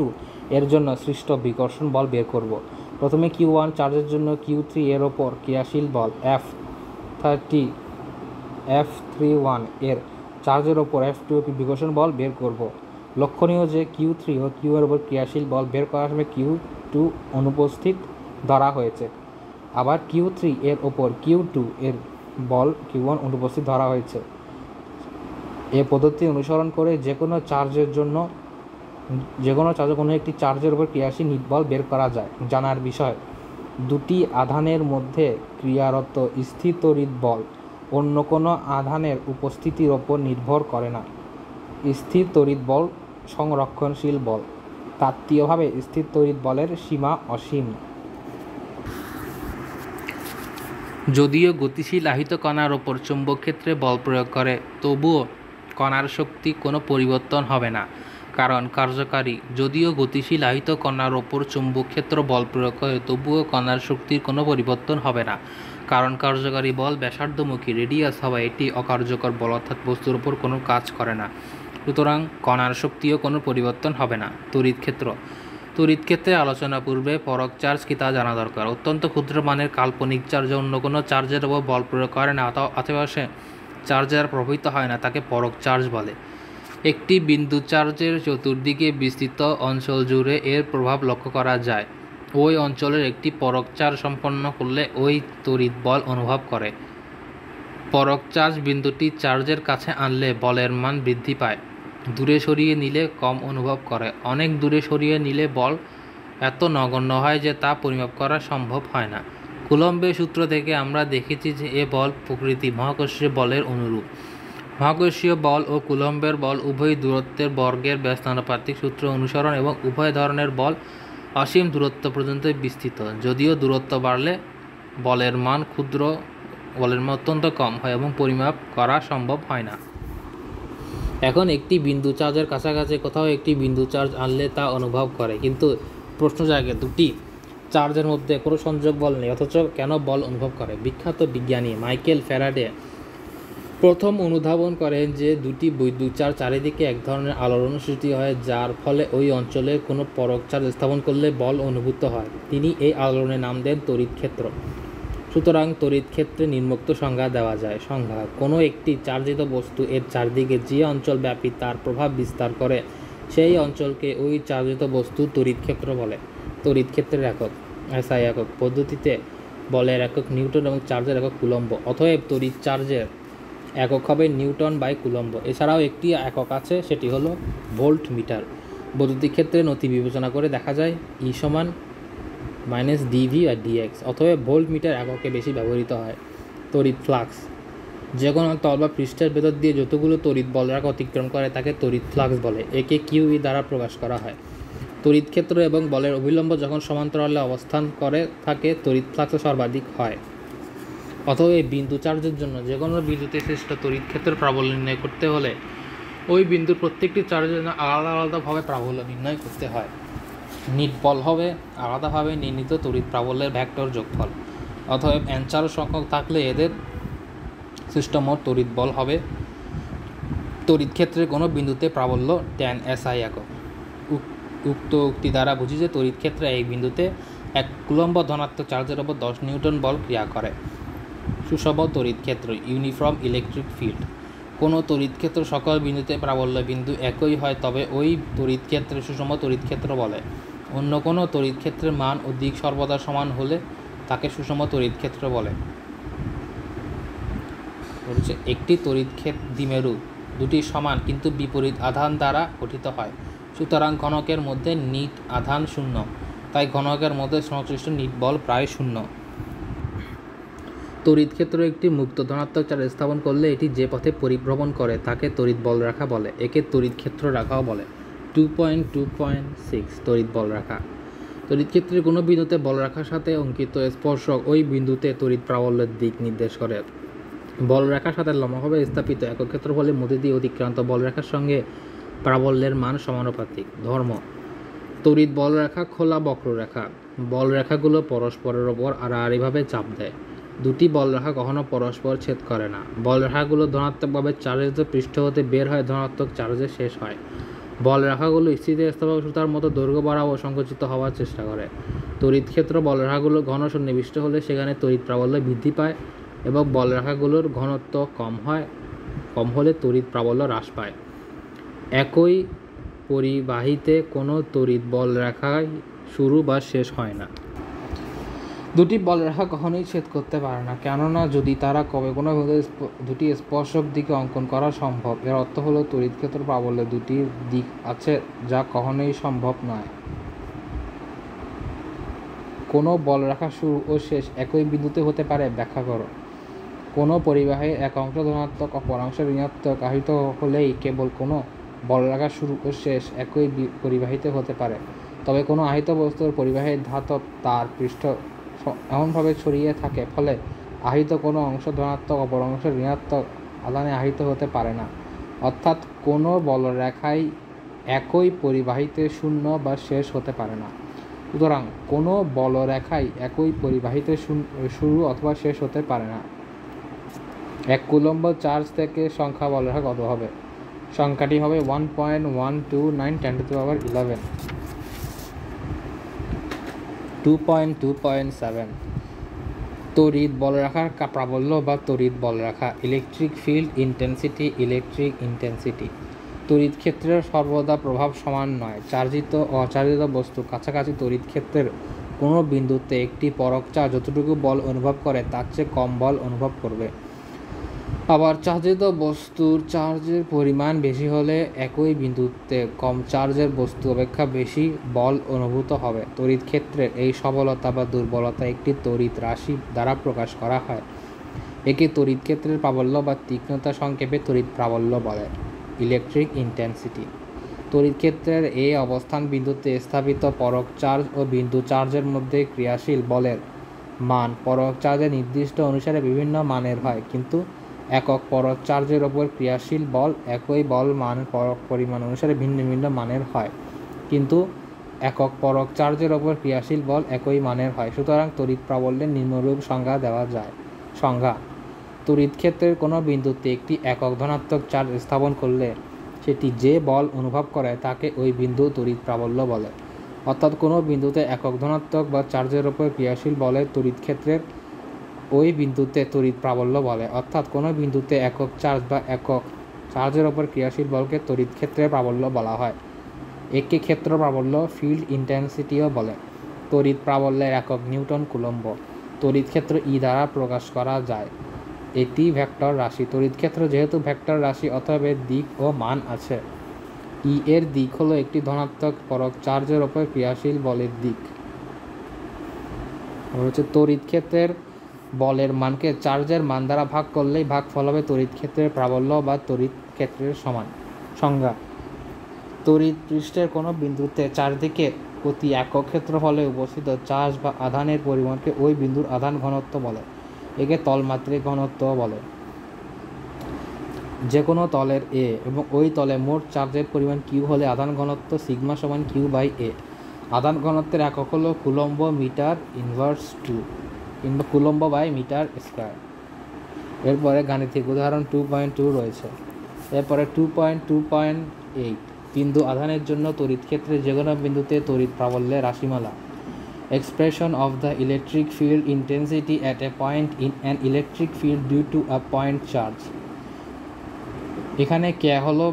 এর জন্য সৃষ্ট বিকর্ষণ বল বের করব। প্রথমে Q1 চার্জের জন্য Q3 এর ওপর ক্রিয়াশীল বল F31 এর চার্জের ওপর F2 বিকর্ষণ বল বের করব। লক্ষণীয় যে Q3 ও Q এর ওপর ক্রিয়াশীল বল বের করার সময় Q2 অনুপস্থিত ধরা হয়েছে। আবার Q3 এর ওপর Q2 এর বল Q1 অনুপস্থিত ধরা হয়েছে। এ পদ্ধতি অনুসরণ করে যে কোনো চার্জের কোনো একটি চার্জের উপর ক্রিয়াশীল নিট বল বের করা যায়। জানার বিষয়: দুটি আধানের মধ্যে ক্রিয়ারত স্থির তড়িৎ বল অন্য কোনো আধানের উপস্থিতির ওপর নির্ভর করে না। স্থির তড়িৎ বল সংরক্ষণশীল বল। তাত্ত্বিকভাবে স্থির তড়িৎ বলের সীমা অসীম। যদিও গতিশীল আহিত কণার ওপর চৌম্বক ক্ষেত্রে বল প্রয়োগ করে, তবুও কণার শক্তি কোনো পরিবর্তন হবে না, কারণ যদিও গতিশীল আহিত কণার ওপর চৌম্বক ক্ষেত্র বল প্রয়োগ করে, তবুও কণার শক্তির কোনো পরিবর্তন হবে না, কারণ কার্যকারী বল ব্যাসার্ধমুখী রেডিয়াস হওয়ায় এটি অকার্যকর বল, অর্থাৎ বস্তুর ওপর কোনো কাজ করে না। সুতরাং কণার শক্তিও কোনো পরিবর্তন হবে না। তড়িৎ ক্ষেত্রে আলোচনা পূর্বে পরক চার্জ কি তা জানা দরকার। অত্যন্ত ক্ষুদ্র মানের কাল্পনিক চার্জ অন্য কোনো চার্জের উপর বল প্রয়োগ করে না অথবা সে চার্জের প্রভাবিত হয় না, তাকে পরক চার্জ বলে। একটি বিন্দু চার্জের চতুর্দিকে বিস্তৃত অঞ্চল জুড়ে এর প্রভাব লক্ষ্য করা যায়। ওই অঞ্চলের একটি পরক চার্জ সম্পন্ন করলে ওই তড়িৎ বল অনুভব করে। পরক চার্জ বিন্দুটি চার্জের কাছে আনলে বলের মান বৃদ্ধি পায়, দূরে সরিয়ে নিলে কম অনুভব করে। অনেক দূরে সরিয়ে নিলে বল এত নগণ্য হয় যে তা পরিমাপ করা সম্ভব হয় না। কুলম্বের সূত্র থেকে আমরা দেখেছি যে এ বল প্রকৃতি মহাকর্ষীয় বলের অনুরূপ। মহাকর্ষীয় বল ও কুলম্বের বল উভয় দূরত্বের বর্গের ব্যস্তানুপাতিক সূত্র অনুসরণ এবং উভয় ধরনের বল অসীম দূরত্ব পর্যন্ত বিস্তৃত। যদিও দূরত্ব বাড়লে বলের মান অত্যন্ত কম হয় এবং পরিমাপ করা সম্ভব হয় না। এখন একটি বিন্দু চার্জের কাছাকাছি কোথাও একটি বিন্দু চার্জ আনলে তা অনুভব করে, কিন্তু প্রশ্ন জাগে দুটি চার্জের মধ্যে কোনো সংযোগ বল নেই, অথচ কেন বল অনুভব করে? বিখ্যাত বিজ্ঞানী মাইকেল ফ্যারাডে প্রথম অনুধাবন করেন যে দুটি বৈদ্যুতিক চার্জ চারিদিকে এক ধরনের আলোড়ন সৃষ্টি হয়, যার ফলে ওই অঞ্চলে কোনো পরক চার্জ স্থাপন করলে বল অনুভূত হয়। তিনি এই আলোড়নের নাম দেন তড়িৎ ক্ষেত্র। সুতরাং তড়িৎ ক্ষেত্রে নিম্নোক্ত সংজ্ঞা দেওয়া যায়। সংজ্ঞা: কোনো একটি চার্জিত বস্তু এর চারদিকে যে অঞ্চল ব্যাপী তার প্রভাব বিস্তার করে, সেই অঞ্চলকে ওই চার্জিত বস্তু তড়িৎ ক্ষেত্র বলে। তড়িৎ ক্ষেত্রের একক SI একক পদ্ধতিতে বলের একক নিউটন এবং চার্জের একক কুলম্ব। অতএব তড়িৎ চার্জের একক হবে নিউটন বাই কুলম্ব। এছাড়াও একটি একক আছে, সেটি হলো ভোল্ট মিটার। বৈদ্যুতিক ক্ষেত্রে নতি বিবেচনা করে দেখা যায় ই সমান মাইনাস ডিভি আর ডিএক্স। অথবা ভোল্ট মিটার এককে বেশি ব্যবহৃত হয়। তড়িৎ ফ্লাক্স, যে কোনো তল বা পৃষ্ঠের ভেতর দিয়ে যতগুলো তড়িৎ বলরাশি অতিক্রম করে তাকে তড়িৎ ফ্লাক্স বলে। একে কিউই দ্বারা প্রকাশ করা হয়। তড়িৎ ক্ষেত্র এবং বলের অভিলম্ব যখন সমান্তরালে অবস্থান করে থাকে তড়িৎ ফ্লাক্স সর্বাধিক হয়। অথবা এই বিন্দু চার্জের জন্য যে কোনো বিন্দুতে সৃষ্ট তড়িৎ ক্ষেত্রের প্রাবল্য নির্ণয় করতে হলে ওই বিন্দুর প্রত্যেকটি চার্জের জন্য আলাদা আলাদাভাবে প্রাবল্য নির্ণয় করতে হয়। নিট বল হবে আলাদাভাবে নির্ণীত তড়িৎ প্রাবল্যের ভেক্টর যোগফল। অতএব n চার্জ সংখ্যক থাকলে এদের সৃষ্ট মোট তড়িৎ বল হবে তড়িৎ ক্ষেত্রের কোনো বিন্দুতে প্রাবল্য tan SI একক। উক্ত উক্তি দ্বারা বুঝি যে তড়িৎ ক্ষেত্রে এই বিন্দুতে এক কুলম্ব ধনাত্মক চার্জের ওপর 10 নিউটন বল ক্রিয়া করে। সুষম তড়িৎ ক্ষেত্র ইউনিফর্ম ইলেকট্রিক ফিল্ড। কোনো তড়িৎ ক্ষেত্র সকল বিন্দুতে প্রাবল্য বিন্দু একই হয় তবে ওই তড়িৎ ক্ষেত্রে সুষম তড়িৎ ক্ষেত্র বলে। অন্য কোনো তড়িৎ ক্ষেত্রের মান ও দিক সর্বদা সমান হলে তাকে সুষম তড়িৎ ক্ষেত্র বলে। একটি তড়িৎ ক্ষেত্র দ্বিমেরু, দুটি সমান কিন্তু বিপরীত আধান দ্বারা গঠিত হয়। সুতরাং ঘনকের মধ্যে নিট আধান শূন্য, তাই ঘনকের মধ্যে সংশ্লিষ্ট নিট বল প্রায় শূন্য। তড়িৎ ক্ষেত্র একটি মুক্ত ধনাত্মক চার্জ স্থাপন করলে এটি যে পথে পরিভ্রমণ করে তাকে তড়িৎ বল রেখা বলে। একে তড়িৎ ক্ষেত্র রেখাও বলে। 2.2.6 তড়িৎ বল রেখা। তড়িৎ ক্ষেত্রের কোনো বিন্দুতে বলরেখার সাথে অঙ্কিত স্পর্শক ওই বিন্দুতে তড়িৎ প্রাবল্যের দিক নির্দেশ করে। বলরেখার সাথে লম্বভাবে স্থাপিত একক ক্ষেত্রফলের মধ্যে দিয়ে অতিক্রান্ত বলরেখার সঙ্গে প্রাবল্যের মান সমানুপাতিক। ধর্ম: তড়িৎ বলরেখা খোলা বক্ররেখা। বলরেখাগুলো পরস্পরের ওপর আড়াআড়িভাবে চাপ দেয়। দুটি বলরেখা কখনো পরস্পর ছেদ করে না। বলরেখাগুলো ধনাত্মকভাবে চার্জিত পৃষ্ঠ হতে বের হয়ে ধনাত্মক চার্জে শেষ হয়। বলরেখাগুলো স্থিতিস্থাপক সুতার মতো দৈর্ঘ্য বাড়াও ও সংকুচিত হওয়ার চেষ্টা করে। তড়িৎ ক্ষেত্র বলরেখাগুলো ঘন সন্নিবিষ্ট হলে সেখানে তড়িৎ প্রাবল্য বৃদ্ধি পায় এবং বলরেখাগুলোর ঘনত্ব কম হলে তড়িৎ প্রাবল্য হ্রাস পায়। একই পরিবাহীতে কোনো তড়িৎ বলরেখাই শুরু বা শেষ হয় না। দুটি বলরেখা কখনোই ছেদ করতে পারে না, কেননা যদি তারা কোনোভাবে দুটি স্পর্শক দিকে অঙ্কন করা সম্ভব। এর অর্থ হলো তড়িৎ ক্ষেত্র প্রাবল্যের দুটি দিক আছে যা কখনোই সম্ভব নয়। কোনো বলরেখা শুরু ও শেষ একই বিন্দুতে হতে পারে ব্যাখ্যা করো। কোনো পরিবাহীর এক অংশ ধনাত্মক অপর অংশ ঋণাত্মক আহিত হলেই কেবল কোনো বলরেখা শুরু ও শেষ একই পরিবাহীতে হতে পারে। তবে কোনো আহিত বস্তুর পরিবাহীর ধাতব তার পৃষ্ঠ এমনভাবে ছড়িয়ে থাকে ফলে আহিত কোনো অংশ ধনাত্মক অপর অংশ ঋণাত্মক আধানে আহিত হতে পারে না। অর্থাৎ কোনো বলরেখাই একই পরিবাহীতে শূন্য বা শেষ হতে পারে না। সুতরাং কোনো বলরেখাই একই পরিবাহীতে শুরু অথবা শেষ হতে পারে না। এক কুলম্ব চার্জ থেকে সংখ্যা বলরেখা কত হবে? সংখ্যাটি হবে 1.129 10⁻11। 2.2.7 তড়িৎ বলরেখার প্রাবল্য বা তড়িৎ বলরেখা। Electric field intensity. Electric intensity. তড়িৎ ক্ষেত্রের সর্বদা প্রভাব সমান নয়। চার্জিত ও অচার্জিত বস্তু কাছাকাছি তড়িৎ ক্ষেত্রের কোনো বিন্দুতে একটি পরক চার্জ যতটুকু বল অনুভব করে তার চেয়ে কম বল অনুভব করবে। আবার চার্জিত বস্তুর চার্জের পরিমাণ বেশি হলে একই বিন্দুতে কম চার্জের বস্তু অপেক্ষা বেশি বল অনুভূত হবে। তড়িৎ ক্ষেত্রের এই সবলতা বা দুর্বলতা একটি তড়িৎ রাশি দ্বারা প্রকাশ করা হয়। একে তড়িৎ ক্ষেত্রের প্রাবল্য বা তীক্ষ্ণতা সংক্ষেপে তড়িৎ প্রাবল্য বলে। Electric intensity. তড়িৎ ক্ষেত্রের এই অবস্থান বিন্দুতে স্থাপিত পরক চার্জ ও বিন্দু চার্জের মধ্যে ক্রিয়াশীল বলের মান পরক চার্জের নির্দিষ্ট অনুসারে বিভিন্ন মানের হয়, কিন্তু একক পরক চার্জের ওপর ক্রিয়াশীল বল একই বল মান পরক পরিমাণ অনুসারে ভিন্ন ভিন্ন মানের হয়, কিন্তু একক পরক চার্জের ওপর ক্রিয়াশীল বল একই মানের হয়। সুতরাং তড়িৎ প্রাবল্যের নিম্নরূপ সংজ্ঞা দেওয়া যায়। সংজ্ঞা: তড়িৎ ক্ষেত্রের কোনো বিন্দুতে একটি একক ধনাত্মক চার্জ স্থাপন করলে সেটি যে বল অনুভব করে তাকে ওই বিন্দু তড়িৎ প্রাবল্য বলে। অর্থাৎ কোনো বিন্দুতে একক ধনাত্মক বা চার্জের ওপর ক্রিয়াশীল বলের তড়িৎ ক্ষেত্রের ওই বিন্দুতে তড়িৎ প্রাবল্য বলে। অর্থাৎ কোনো বিন্দুতে একক চার্জ বা একক চার্জের ওপর ক্রিয়াশীল বলকে তড়িৎ ক্ষেত্রের প্রাবল্য বলা হয়। একে ক্ষেত্র প্রাবল্য ফিল্ড ইন্টেন্সিটিও বলে। তড়িৎ প্রাবল্যের একক নিউটন কুলম্ব। তড়িৎ ক্ষেত্র ই দ্বারা প্রকাশ করা যায়। এটি ভেক্টর রাশি। তড়িৎ ক্ষেত্র যেহেতু ভেক্টর রাশি, অতএব এর দিক ও মান আছে। ই এর দিক হলো একটি ধনাত্মক পরক চার্জের ওপর ক্রিয়াশীল বলের দিক। তড়িৎ ক্ষেত্রের বলের মানকে চার্জের মান দ্বারা ভাগ করলেই ভাগফল হবে তড়িৎ ক্ষেত্রের প্রাবল্য বা তড়িৎ ক্ষেত্রের সমান। সংজ্ঞা: তড়িৎ পৃষ্ঠের কোনো বিন্দুতে চারদিকে প্রতি একক ক্ষেত্রফলে উপস্থিত চার্জ বা আধানের পরিমাণকে ওই বিন্দুর আধান ঘনত্ব বলে। একে তলমাত্রিক ঘনত্ব বলে। যে কোনো তলের এ এবং ওই তলে মোট চার্জের পরিমাণ কিউ হলে আধান ঘনত্ব সিগমা সমান কিউ বাই এ। আধান ঘনত্বের একক হলো কুলম্ব মিটার ইনভার্স 2 কিংবা কুলম্ব বাই মিটার স্কয়ার। এরপরে গাণিতিক উদাহরণ 2.2 রয়েছে। এরপরে 2.2.8 বিন্দু আধানের জন্য তড়িৎ ক্ষেত্রে যে কোনো বিন্দুতে তড়িৎ প্রাবল্যের রাশিমালা। Expression of the electric field intensity at a point in an electric field due to a point charge. এখানে কে হলো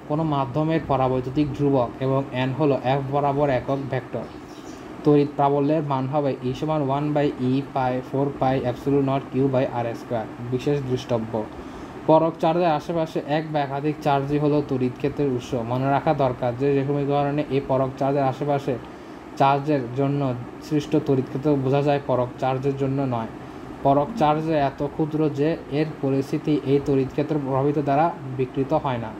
কোনো মাধ্যমের পরাবৈদ্যুতিক ধ্রুবক এবং n হলো f বরাবর একক ভেক্টর। তড়িৎ প্রাবল্যের মান হবে E সমান 1/e pi 4 pi epsilon naught Q by R square. বিশেষ দৃষ্টব্য: পরক চার্জের আশেপাশে এক বা একাধিক চার্জই হলো তড়িৎ ক্ষেত্রের উৎস। মনে রাখা দরকার যে সমীকরণে এই পরক চার্জের আশেপাশে চার্জের জন্য সৃষ্ট তড়িৎ ক্ষেত্র বোঝা যায়, পরক চার্জের জন্য নয়। পরক চার্জ এত ক্ষুদ্র যে এর পরিস্থিতি এই তড়িৎ ক্ষেত্র প্রভাবিত দ্বারা বিকৃত হয় না।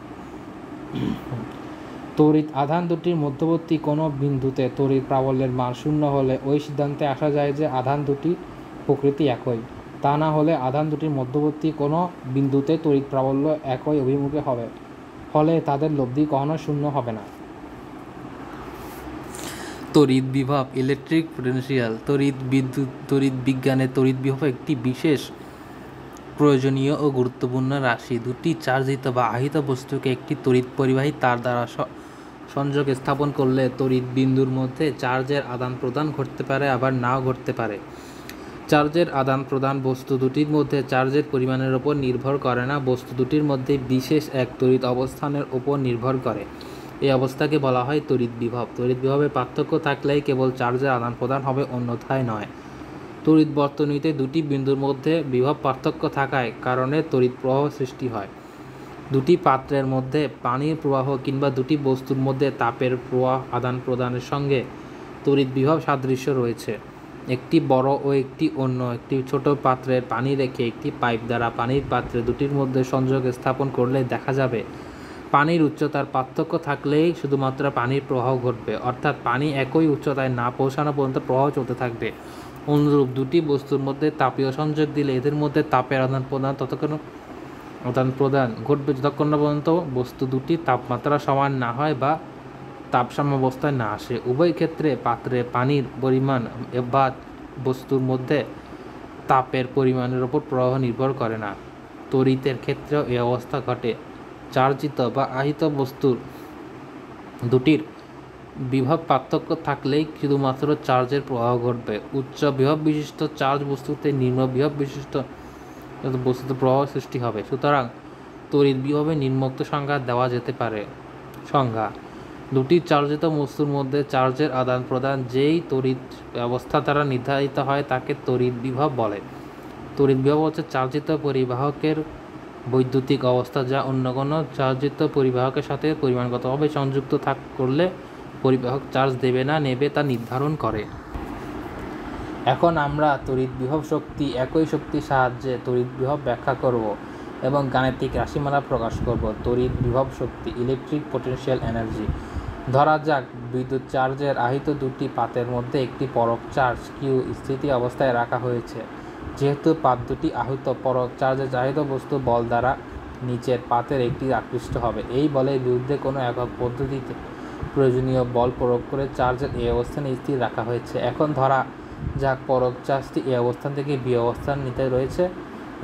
তড়িৎ আধান দুটির মধ্যবর্তী কোনো বিন্দুতে তড়িৎ প্রাবল্যের মান শূন্য হলে ওই সিদ্ধান্তে আসা যায় যে আধান দুটি প্রকৃতি একই। তা না হলে আধান দুটির মধ্যবর্তী কোনো বিন্দুতে তড়িৎ প্রাবল্য একই অভিমুখে হবে, ফলে তাদের লব্ধি কখনো শূন্য হবে না। তড়িৎ বিভব ইলেকট্রিক পোটেনশিয়াল। তড়িৎ বিজ্ঞানে তড়িৎ বিভব একটি বিশেষ প্রয়োজনীয় ও গুরুত্বপূর্ণ রাশি। দুটি চার্জিত বা আহিত বস্তুকে একটি তড়িৎ পরিবাহী তার দ্বারা সংযোগ স্থাপন করলে তড়িৎ বিন্দুর মধ্যে চার্জের আদান প্রদান ঘটতে পারে, আবার নাও ঘটতে পারে। চার্জের আদান প্রদান বস্তু দুটির মধ্যে চার্জের পরিমাণের ওপর নির্ভর করে না, বস্তু দুটির মধ্যে বিশেষ এক তড়িৎ অবস্থানের ওপর নির্ভর করে। এই অবস্থাকে বলা হয় তড়িৎ বিভব। তড়িৎ বিভবের পার্থক্য থাকলেই কেবল চার্জের আদান প্রদান হবে, অন্যথায় নয়। তড়িৎ বর্তনীতে দুটি বিন্দুর মধ্যে বিভব পার্থক্য থাকায় কারণে তড়িৎ প্রবাহ সৃষ্টি হয়। দুটি পাত্রের মধ্যে পানির প্রবাহ কিংবা দুটি বস্তুর মধ্যে তাপের প্রবাহ আদান প্রদানের সঙ্গে তড়িৎ বিভব সাদৃশ্য রয়েছে। একটি বড় ও একটি অন্য একটি ছোট পাত্রের পানি রেখে একটি পাইপ দ্বারা পানির পাত্রে দুটির মধ্যে সংযোগ স্থাপন করলে দেখা যাবে পানির উচ্চতার পার্থক্য থাকলেই শুধুমাত্র পানির প্রবাহ ঘটবে, অর্থাৎ পানি একই উচ্চতায় না পৌঁছানো পর্যন্ত প্রবাহ চলতে থাকবে। অনুরূপ দুটি বস্তুর মধ্যে তাপীয় সংযোগ দিলে এদের মধ্যে তাপের আদান প্রদান ঘটবে যতক্ষণ না পর্যন্ত বস্তু দুটি তাপমাত্রা সমান না হয় বা তাপ সাম্যাবস্থায় না আসে। উভয় ক্ষেত্রে পাত্রে পানির পরিমাণ বা বস্তুর মধ্যে তাপের পরিমাণের উপর প্রবাহ নির্ভর করে না। তড়িতের ক্ষেত্রেও এই অবস্থা ঘটে। চার্জিত বা আহিত বস্তুর দুটির বিভব পার্থক্য থাকলেই শুধুমাত্র চার্জের প্রবাহ ঘটবে। উচ্চ বিভব বিশিষ্ট চার্জ বস্তুতে নিম্ন বিভব বিশিষ্ট বস্তুতে প্রবাহ সৃষ্টি হবে। সুতরাং তড়িৎ বিভবে নিম্নোক্ত সংজ্ঞা দেওয়া যেতে পারে। সংজ্ঞা: দুটি চার্জিত বস্তুর মধ্যে চার্জের আদান প্রদান যেই তড়িৎ ব্যবস্থা দ্বারা নির্ধারিত হয় তাকে তড়িৎ বিভব বলে। তড়িৎ বিভব হচ্ছে চার্জিত পরিবাহকের বৈদ্যুতিক অবস্থা যা অন্য কোনো চার্জিত পরিবাহকের সাথে পরিমাণগতভাবে সংযুক্ত করলে পরিবাহক চার্জ দেবে না নেবে তা নির্ধারণ করে। এখন আমরা তড়িৎ বিভব শক্তি একই শক্তির সাহায্যে তড়িৎ বিভব ব্যাখ্যা করব এবং গাণিতিক রাশিমালা প্রকাশ করব। তড়িৎ বিভব শক্তি ইলেকট্রিক পোটেনশিয়াল এনার্জি। ধরা যাক বিদ্যুৎ চার্জের আহিত দুটি পাতের মধ্যে একটি পরক চার্জ কিউ স্থিতি অবস্থায় রাখা হয়েছে। যেহেতু পাত দুটি আহিত, পরক চার্জের চাহিত বস্তু বল দ্বারা নিচের পাতের একটি আকৃষ্ট হবে। এই বলের বিরুদ্ধে কোনো একক পদ্ধতিতে প্রয়োজনীয় বল প্রয়োগ করে চার্জের এই অবস্থানে স্থির রাখা হয়েছে। এখন ধরা যাক পরক চার্জটি এই অবস্থান থেকে বি অবস্থান নিতে রয়েছে।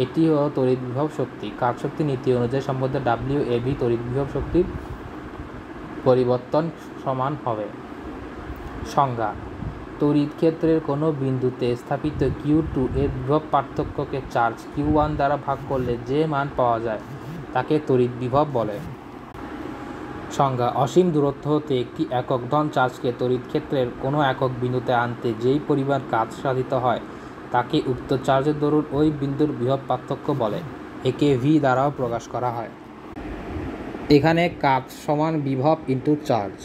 এটি হলো তড়িৎ বিভব শক্তি। কারশক্তি নীতি অনুযায়ী সম্বন্ধে WAV তড়িৎ বিভব শক্তির পরিবর্তন সমান হবে। সংজ্ঞা: তড়িৎ ক্ষেত্রের কোনো বিন্দুতে স্থাপিত Q2 এর বিভব পার্থক্যকে চার্জ Q1 দ্বারা ভাগ করলে যে মান পাওয়া যায় তাকে তড়িৎ বিভব বলে। সংজ্ঞা: অসীম দূরত্ব হতে একটি একক ধন চার্জকে তড়িৎ ক্ষেত্রের কোনো একক বিন্দুতে আনতে যেই পরিমাণ কাজ সাধিত হয় তাকে উক্ত চার্জের দরুন ওই বিন্দুর বিভব পার্থক্য বলে। একে ভি দ্বারাও প্রকাশ করা হয়। এখানে কাজ সমান বিভব ইন্টু চার্জ।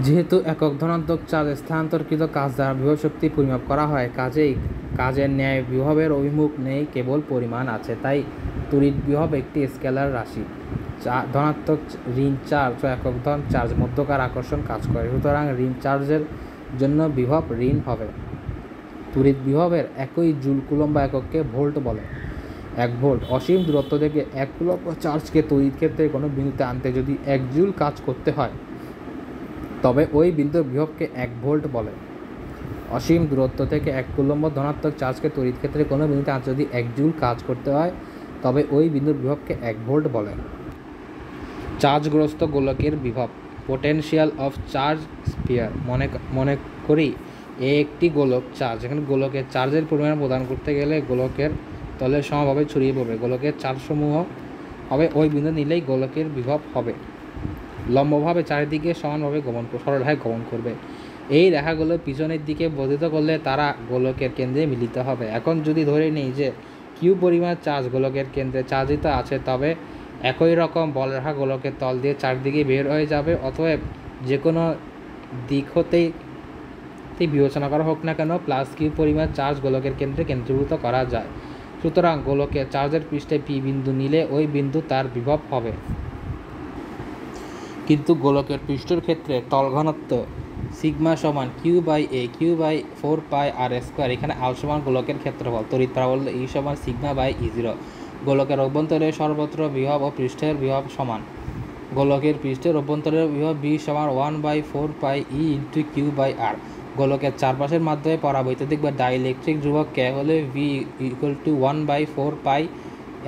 যেহেতু একক ধনাত্মক চার্জ স্থানান্তরকৃত কাজ দ্বারা বিভব শক্তি পরিমাপ করা হয়, কাজেই কাজের ন্যায় বিভবের অভিমুখ নেই, কেবল পরিমাণ আছে। তাই তড়িৎ বিভব একটি স্কেলার রাশি। ধনাত্মক ঋণ চার্জ ও একক ধন চার্জ মধ্যকার আকর্ষণ কাজ করে, সুতরাং ঋণ চার্জের জন্য বিভব ঋণ হবে। তড়িৎ বিভবের একই জুল কুলম্ব এককে ভোল্ট বলে। 1 ভোল্ট। অসীম দূরত্ব থেকে 1 কুলম্ব চার্জকে তড়িৎ ক্ষেত্রে কোনো বিন্দুতে আনতে যদি 1 জুল কাজ করতে হয়, তবে ওই বিন্দুর বিভবকে 1 ভোল্ট বলে। অসীম দূরত্ব থেকে 1 কুলম্ব ধনাত্মক চার্জকে তড়িৎ ক্ষেত্রে কোনো বিন্দুতে আনতে যদি 1 জুল কাজ করতে হয়, তবে ওই বিন্দুর বিভবকে 1 ভোল্ট বলে। চার্জগ্রস্ত গোলকের বিভব, পোটেনশিয়াল অফ চার্জ স্ফিয়ার। মনে করি এ একটি গোলক চার্জ। এখানে গোলকের চার্জের পরিমাণ প্রদান করতে গেলে গোলকের তলে সমভাবে ছড়িয়ে পড়বে। গোলকের চার্জসমূহ হবে ওই বিন্দু নিলেই গোলকের বিভব হবে। লম্বভাবে চারিদিকে সমানভাবে সরলরেখায় গমন করবে। এই রেখাগুলো পিছনের দিকে বর্ধিত করলে তারা গোলকের কেন্দ্রে মিলিত হবে। এখন যদি ধরে নিই যে কিউ পরিমাণ চার্জ গোলকের কেন্দ্রে চার্জিত আছে, তবে একই রকম বলরেখা গোলকের তল দিয়ে চারদিকে বের হয়ে যাবে। অতএব যে কোনো দিক হতেই বিবেচনা করা হোক না কেন, প্লাস কিউ পরিমাণ চার্জ গোলকের কেন্দ্রে কেন্দ্রীভূত করা যায়। সুতরাং গোলকের চার্জের পৃষ্ঠে পি বিন্দু নিলে ওই বিন্দু তার বিভব হবে। কিন্তু গোলকের পৃষ্ঠের ক্ষেত্রে তল ঘনত্ব সিগমা সমান Q by A, Q by 4 pi R square. এখানে আল সমান গোলকের ক্ষেত্রফল, তড়িৎ প্রাবল্য ই সমান সিগমা বাই ই0। গোলকের অভ্যন্তরে সর্বত্র বিভব ও পৃষ্ঠের বিভব সমান। গোলকের পৃষ্ঠের অভ্যন্তরের বিভব বি সমান 1/4 pi E into Q by R. গোলকের চারপাশের মাধ্যমে পরাবৈদ্যুতিক বা ডাইইলেকট্রিক ধ্রুবক কে হলে V equal to 1/4 pi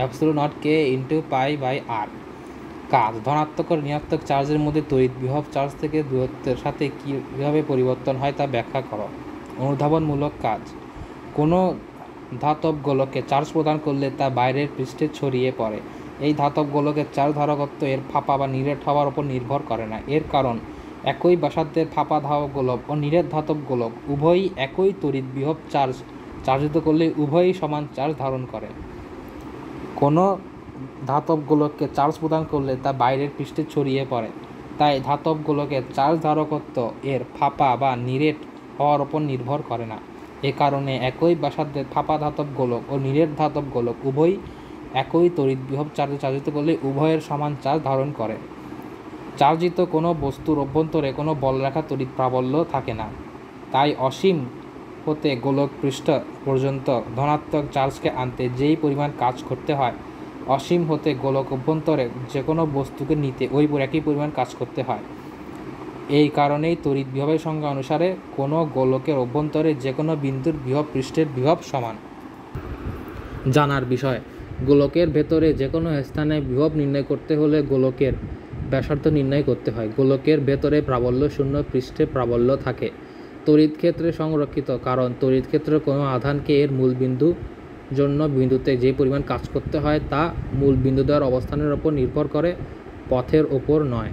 epsilon naught K into pi by R. কাজ, ধনাত্মক ও ঋণাত্মক চার্জের মধ্যে তড়িৎ বিভব চার্জ থেকে দূরত্বের সাথে কীভাবে পরিবর্তন হয় তা ব্যাখ্যা করো। অনুধাবনমূলক কাজ। কোনো ধাতব গোলকে চার্জ প্রদান করলে তা বাইরের পৃষ্ঠে ছড়িয়ে পড়ে। এই ধাতব গোলকের চার্জ ধারকত্ব এর ফাঁপা বা নিরেট হওয়ার উপর নির্ভর করে না। এর কারণ একই ব্যাসার্ধের ফাঁপা ধাতব গোলক ও নিরেট ধাতব গোলক উভয়ই একই তড়িৎ বিভব চার্জিত করলে উভয়ই সমান চার্জ ধারণ করে। কোনো ধাতব গোলককে চার্জ প্রদান করলে তা বাইরের পৃষ্ঠে ছড়িয়ে পড়ে। তাই ধাতব গোলকের চার্জ ধারকত্ব এর ফাঁপা বা নিরেট হওয়ার উপর নির্ভর করে না। এ কারণে একই ব্যাসার্ধের ফাঁপা ধাতব গোলক ও নিরেট ধাতব গোলক উভয়ই একই তড়িৎ বিভব চার্জে চার্জিত করলে উভয়ের সমান চার্জ ধারণ করে। চার্জিত কোনো বস্তুর অভ্যন্তরে কোনো বলরেখা তড়িৎ প্রাবল্য থাকে না। তাই অসীম হতে গোলক পৃষ্ঠ পর্যন্ত ধনাত্মক চার্জকে আনতে যেই পরিমাণ কাজ করতে হয়, অসীম হতে গোলক অভ্যন্তরে যে কোনো বস্তুকে নিতে ওই একই পরিমাণ কাজ করতে হয়। এই কারণেই তড়িৎ বিভবের সংজ্ঞা অনুসারে কোনো গোলকের অভ্যন্তরে যে কোনো বিন্দুর বিভব পৃষ্ঠের বিভব সমান। জানার বিষয়, গোলকের ভেতরে যে কোনো স্থানে বিভব নির্ণয় করতে হলে গোলকের ব্যাসার্ধ নির্ণয় করতে হয়। গোলকের ভেতরে প্রাবল্য শূন্য, পৃষ্ঠে প্রাবল্য থাকে। তড়িৎ ক্ষেত্রে সংরক্ষিত, কারণ তড়িৎ ক্ষেত্রে কোনো আধানকে এর মূল বিন্দু জন্য বিন্দুতে যে পরিমাণ কাজ করতে হয় তা মূল বিন্দু দেওয়ার অবস্থানের ওপর নির্ভর করে, পথের ওপর নয়।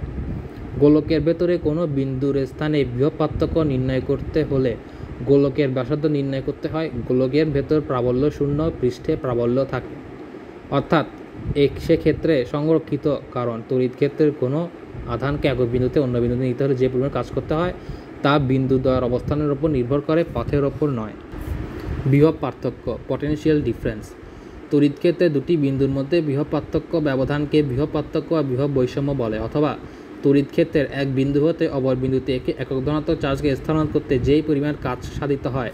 গোলকের ভেতরে কোনো বিন্দুর স্থানে বিভব পার্থক্য নির্ণয় করতে হলে গোলকের ব্যাসার্ধ নির্ণয় করতে হয়। গোলকের ভেতর প্রাবল্য শূন্য, পৃষ্ঠে প্রাবল্য থাকে। অর্থাৎ সেক্ষেত্রে সংরক্ষিত, কারণ তড়িৎ ক্ষেত্রের কোনো আধানকে এক বিন্দুতে অন্য বিন্দুতে নিতে হলে যে পরিমাণ কাজ করতে হয় তা বিন্দু দেওয়ার অবস্থানের ওপর নির্ভর করে, পথের ওপর নয়। বিভব পার্থক্য, পটেনশিয়াল ডিফারেন্স। তড়িৎ ক্ষেত্রে দুটি বিন্দুর মধ্যে বিভব পার্থক্য ব্যবধানকে বিভব পার্থক্য বা বিভব বৈষম্য বলে। অথবা তড়িৎ ক্ষেত্রের এক বিন্দু হতে অপর বিন্দুতে একক ধনাত্মক চার্জকে স্থানান্তর করতে যেই পরিমাণ কাজ সাধিত হয়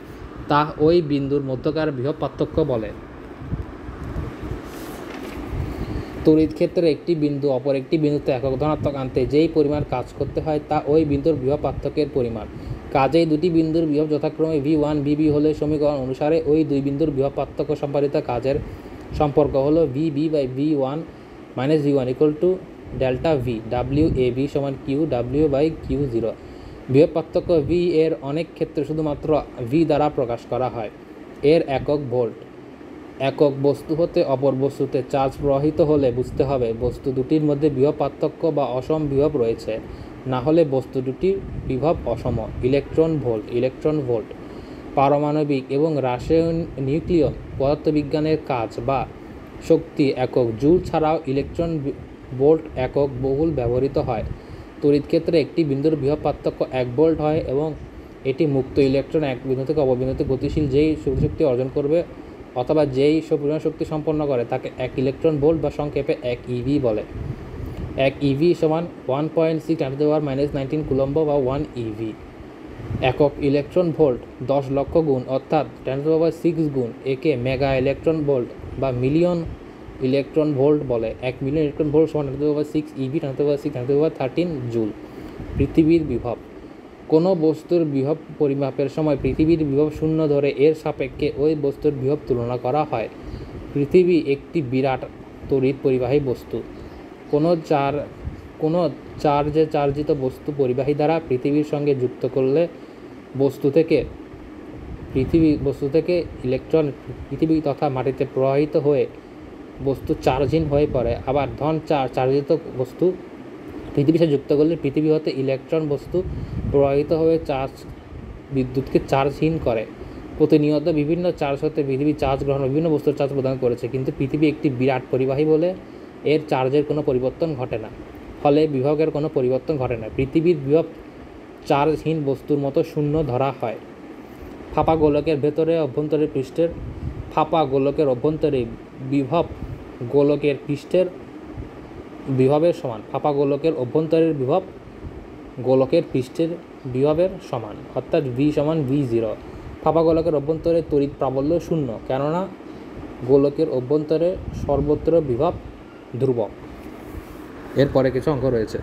তা ওই বিন্দুর মধ্যকার বিভব পার্থক্য বলে। তড়িৎ ক্ষেত্রে একটি বিন্দু অপর একটি বিন্দুতে একক ধনাত্মক আনতে যেই পরিমাণ কাজ করতে হয় তা ওই বিন্দুর বিভব পার্থক্যের পরিমাণ। কাজেই দুটি বিন্দুর বিভব যথাক্রমে V1 VB হলে সমীকরণ অনুসারে ওই দুই বিন্দুর বিভব পার্থক্য সম্পাদিত কাজের সম্পর্ক হলো VB by V1 minus V1 equal to delta V। WAV সমান Q W বাই Q0। বিভব পার্থক্য V এর অনেক ক্ষেত্রে শুধুমাত্র V দ্বারা প্রকাশ করা হয়। এর একক ভোল্ট। একক বস্তু হতে অপর বস্তুতে চার্জ প্রবাহিত হলে বুঝতে হবে বস্তু দুটির মধ্যে বিভব পার্থক্য বা অসম বিভব রয়েছে, না হলে বস্তু দুটির বিভব অসম। Electron volt. পারমাণবিক এবং নিউক্লিয় পদার্থবিজ্ঞানের কাজ বা শক্তি একক জুল ছাড়াও ইলেকট্রন ভোল্ট একক বহুল ব্যবহৃত হয়। তড়িৎ ক্ষেত্রে একটি বিন্দুর বিভব পার্থক্য 1 ভোল্ট হয় এবং এটি মুক্ত ইলেকট্রন এক বিন্দু থেকে অপর বিন্দুতে গতিশীল যেই শক্তি অর্জন করবে অথবা যেই পরিমাণ শক্তি সম্পন্ন করে তাকে 1 ইলেকট্রন ভোল্ট বা সংক্ষেপে 1 ইভি বলে। 1 ইভি সমান 1.6 × 10⁻⁹ কুলম্ব বা 1 ইভি। একক ইলেকট্রন ভোল্ট 10 লক্ষ গুণ অর্থাৎ 10⁻⁶ গুণ একে মেগা ইলেকট্রন ভোল্ট বা মিলিয়ন ইলেকট্রন ভোল্ট বলে। 1 মিলিয়ন ইলেকট্রন ভোল্ট সমান 10⁻⁶ ইভি 10⁻⁶ 10⁻13 পৃথিবীর বিভব। কোনো বস্তুর বিভব পরিমাপের সময় পৃথিবীর বিভব শূন্য ধরে এর সাপেক্ষে ওই বস্তুর বিভব তুলনা করা হয়। পৃথিবী একটি বিরাট তড়িৎ পরিবাহী বস্তু। কোনো চার্জিত বস্তু পরিবাহী দ্বারা পৃথিবীর সঙ্গে যুক্ত করলে বস্তু থেকে ইলেকট্রন পৃথিবী তথা মাটিতে প্রবাহিত হয়ে বস্তু চার্জহীন হয়ে পড়ে। আবার চার্জিত বস্তু পৃথিবীর সাথে যুক্ত করলে পৃথিবী হতে ইলেকট্রন বস্তু প্রবাহিত হয়ে বিদ্যুৎকে চার্জহীন করে। প্রতিনিয়ত বিভিন্ন চার্জ হতে পৃথিবী চার্জ গ্রহণ বিভিন্ন বস্তুর চার্জ প্রদান করেছে, কিন্তু পৃথিবী একটি বিরাট পরিবাহী বলে এর চার্জের কোনো পরিবর্তন ঘটে না, ফলে বিভবের কোনো পরিবর্তন ঘটে না। পৃথিবীর বিভব চার্জহীন বস্তুর মতো শূন্য ধরা হয়। ফাঁপা গোলকের অভ্যন্তরে বিভব গোলকের পৃষ্ঠের বিভবের সমান। ফাঁপা গোলকের অভ্যন্তরের বিভব গোলকের পৃষ্ঠের বিভবের সমান, অর্থাৎ V সমান V0। ফাঁপা গোলকের অভ্যন্তরে তড়িৎ প্রাবল্য শূন্য, কেননা গোলকের অভ্যন্তরে সর্বত্র বিভব ধ্রুবক। এরপরে কিছু অঙ্ক রয়েছে।